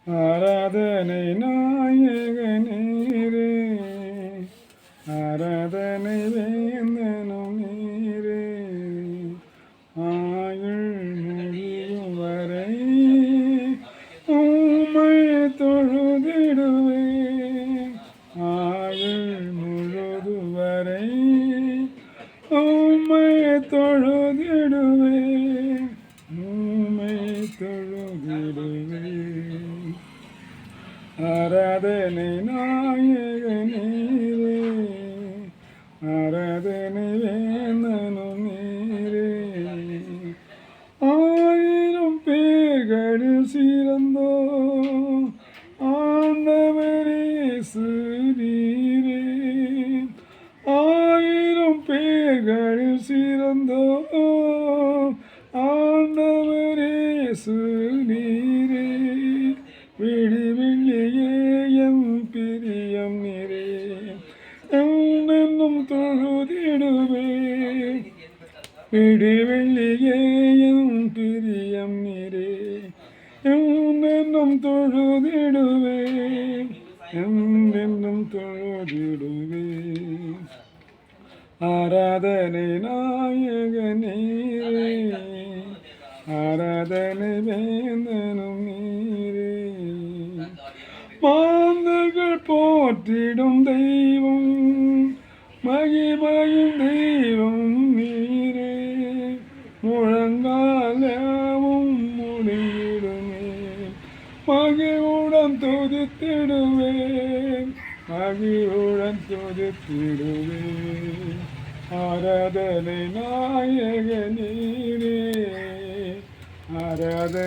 ஆராதனை நாயகனீரே, ஆராதனை வேந்தனும் நீரே. ஆயுள் முடியும் வரை உம்மை தொழுதிடுவேன். ஆயுள் முழுதும் வரை உம்மை தொழுதிடுவேன். உம்மை தொழுதிடுவேன். ஆராதனை நாயகனீரே, ஆராதனை வேந்தனும் நீரே. ஆயிரம் பேர்களில் சிறந்தோ ஆண்டவரே நீரே. ஆயிரம் பேர்களில் சிறந்தோ ஆண்டவரே நீரே. விடிவெள்ளியே எம் பிரியம் நீரே, என்னும் தொழுதிடுவேன். விடிவெள்ளியே எம் பிரியம் நீரே, என்னும் தொழுதிடுவேன். என்னும் தொழுதிடுவேன். ஆராதனை நாயகனீரே, ஆராதனை வேந்தனும் நீரே. மாந்தர்கள் போற்றிடும் தெய்வம், மகிமையும் தெய்வம் நீரே. முழங்காலமும் முடியிடுமே, மகிழ்வுடன் துதித்திடுவேன். மகிழ்வுடன் துதித்திடுவேன். ஆராதனை நாயகனீரே, ஆராதனை